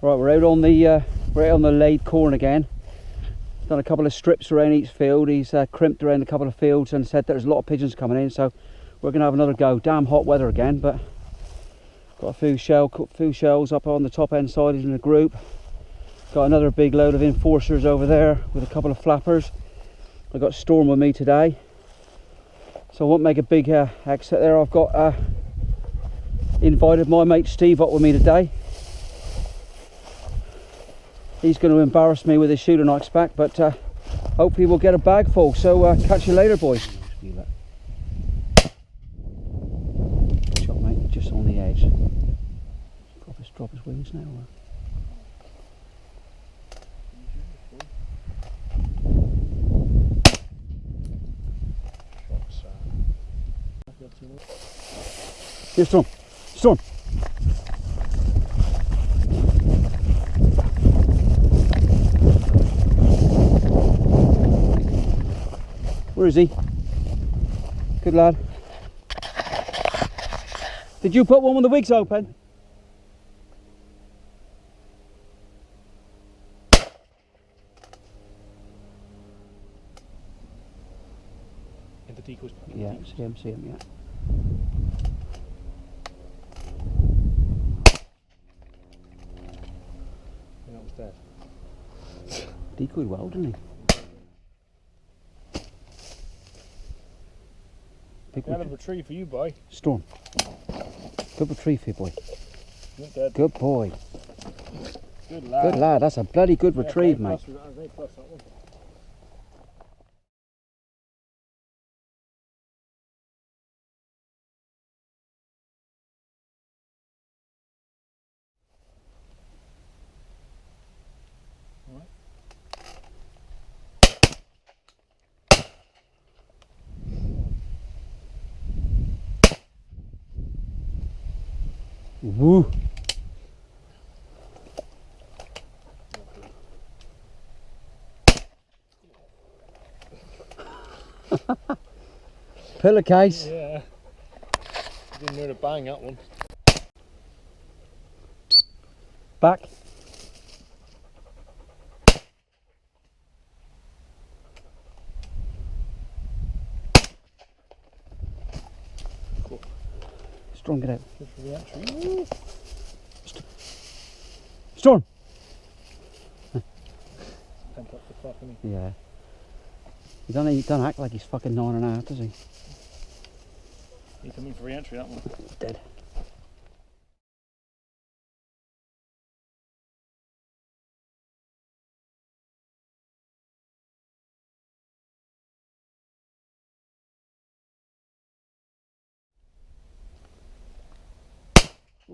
Right, we're out on the laid corn again. Done a couple of strips around each field. He's crimped around a couple of fields and said there's a lot of pigeons coming in, so we're gonna have another go. Damn hot weather again, but got a few shells up on the top end side in the group. Got another big load of enforcers over there with a couple of flappers. I got Storm with me today, so I won't make a big exit there. I've got invited my mate Steve up with me today. He's going to embarrass me with his shooter, I expect, but hopefully we'll get a bag full. So catch you later, boys. Shot, mate, just on the edge. Drop his wings now. Here, Storm. Storm. Where is he? Good lad. Did you put one with the wigs open? In the decoys. Yeah, see him, yeah. That was dead. Decoyed well, didn't he? Kind of retrieve for you, boy. Storm. Good retrieve for you, boy. Not dead. Good boy. Good lad. Good lad. That's a bloody good retrieve, mate. Plus that one. Woo! Pillowcase. Yeah. Didn't hear a bang that one. Back. Storm, get out. Storm! Yeah. He don't act like he's fucking 9.5, does he? He's coming for re-entry, that one. Dead.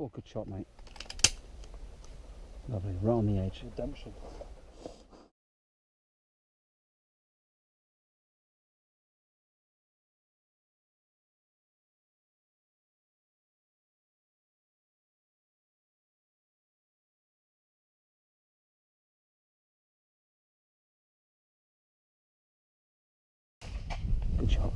Oh, good shot, mate. Lovely, right on the edge. Redemption. Good shot.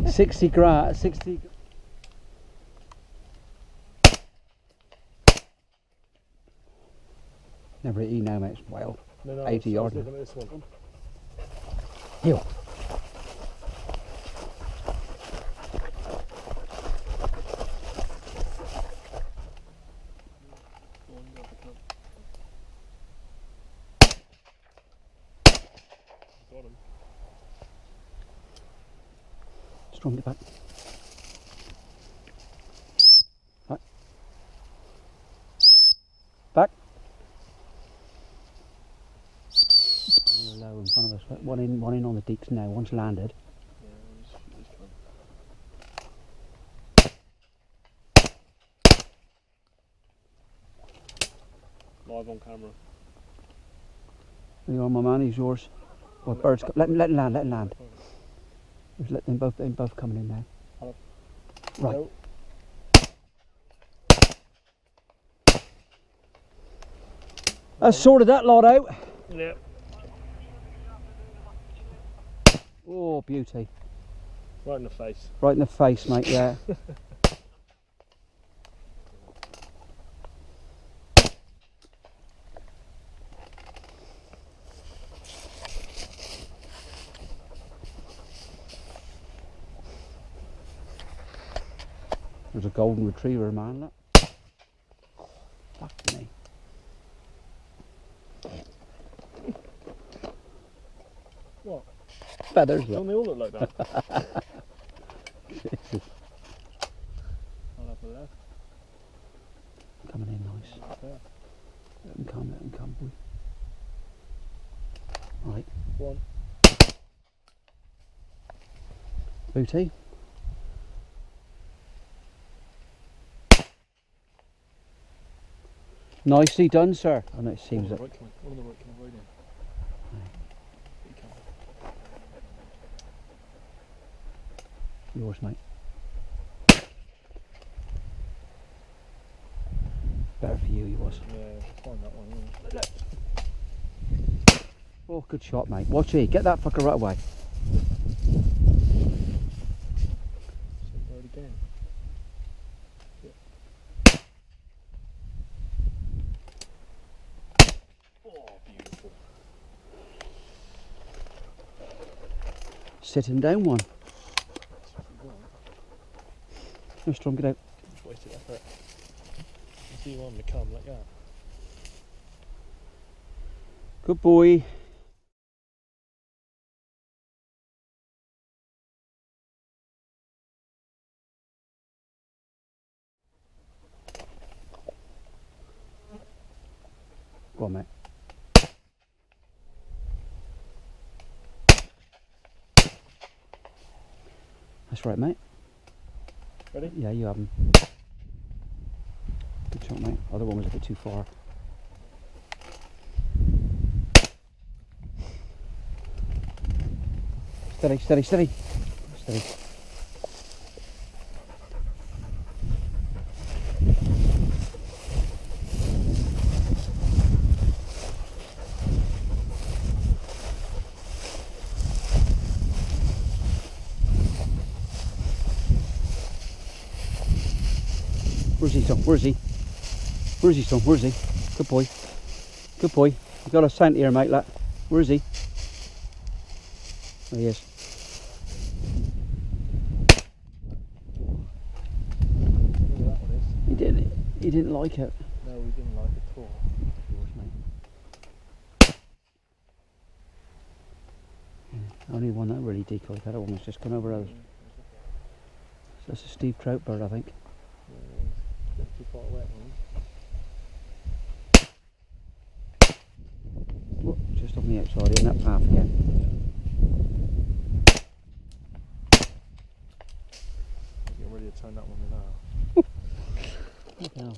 60 grand, 60. Never hit you now, mate. It's wild. No, 80 yards. Looking at this one. Heel. Got him. Strong, get back. Back. Back. Low in front of us. One in on the deeks now. One's landed. Live on camera. There you are, my man. He's yours. Well, birds. Let him land. Let him land. Just let them both coming in now. Right. No. I sorted that lot out. Yeah. Oh, beauty. Right in the face. Right in the face, mate, yeah. There's a golden retriever, man, look. Fuck me. What? Feathers, Don't look. they all look like that? I'll have a left. Coming in nice. There. Let him come, boy. Right. One. Booty. Nicely done, sir. And it seems that. One on the right can avoid him. He can't. Yours, mate. Better for you, he was. Yeah, find that one. Yeah. Oh, good shot, mate. Watch it. Get that fucker right away. Same bird again. Yeah. Oh, beautiful. Sit him down one. No, Storm, get out. Just wasted effort. You see one to come like that. Good boy. Go on, mate. That's right, mate. Ready? Yeah, you have him. Good shot, mate. Other one was a bit too far. Steady, steady, steady. Steady. Where's he, Tom? Where's he? Where's he, Tom? Where's he? Good boy. Good boy. You got a scent here, mate, lad. Where is he? There he is. Whatever that one is. He didn't like it. No, we didn't like it at all. Yours, mate. Yeah, only one that really decoyed. That one was just gone over others. So that's a Steve Trout bird, I think. Yeah, too far away. Whoop, just on the outside, in that path again. Getting ready to turn that one in now. No.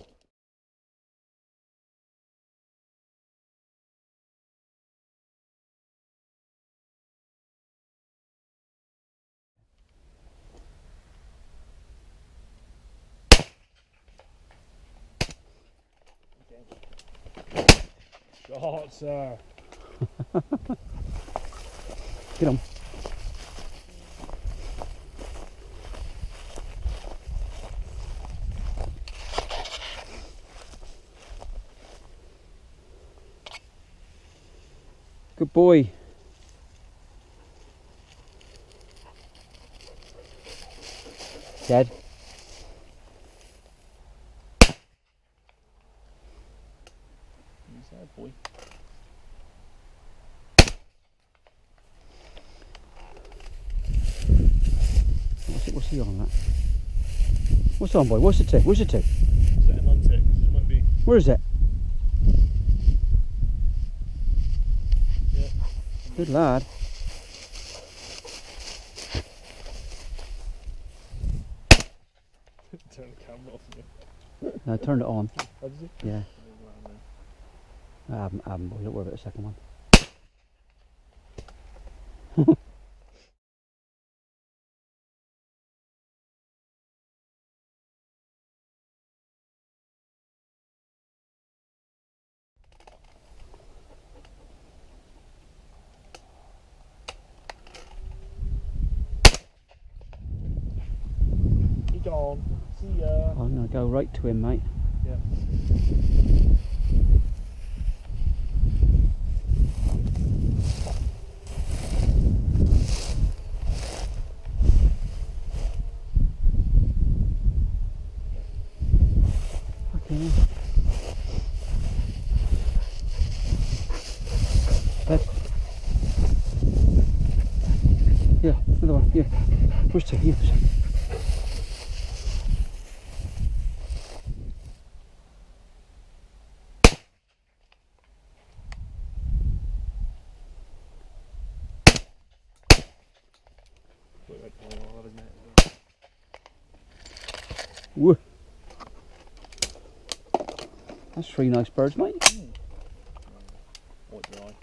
Shot, sir. Get on. Good boy. Dead. He's there, boy. What's he on that? What's on, boy? What's the tip? Where's the tip? Set him on tick. This might be. Where is it? Yeah. Good lad. Turn the camera off me. No, I turned it on. Oh, did you? Yeah. I haven't, boy. Don't worry about the second one. gone. See ya. I'm going to go right to him, mate. Yeah. Okay. Left. Yeah, another one. Yeah. Push to here. Whoa. That's 3 nice birds, mate. White dry.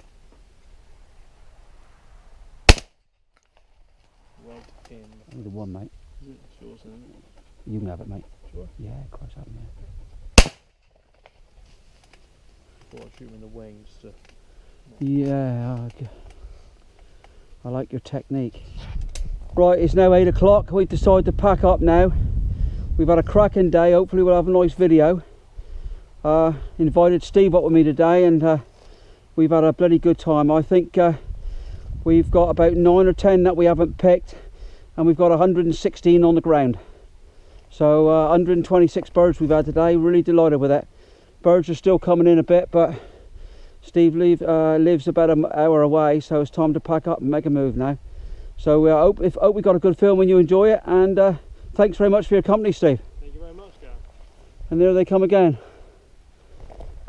Red pin. Only the one, mate. Is it? It's yours, isn't it? You can have it, mate. Sure. Yeah, of course I have, Thought I'd shoot him in the wings to. yeah. Yeah, I like your technique. Right, it's now 8 o'clock. We've decided to pack up now. We've had a cracking day. Hopefully we'll have a nice video. Invited Steve up with me today, and we've had a bloody good time. I think we've got about 9 or 10 that we haven't picked, and we've got 116 on the ground. So 126 birds we've had today. Really delighted with it. Birds are still coming in a bit, but Steve lives about an hour away, so it's time to pack up and make a move now. So I hope we got a good film and you enjoy it, and thanks very much for your company, Steve. Thank you very much, Gareth. And there they come again.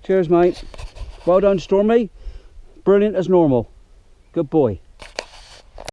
Cheers, mate. Well done, Stormy. Brilliant as normal. Good boy.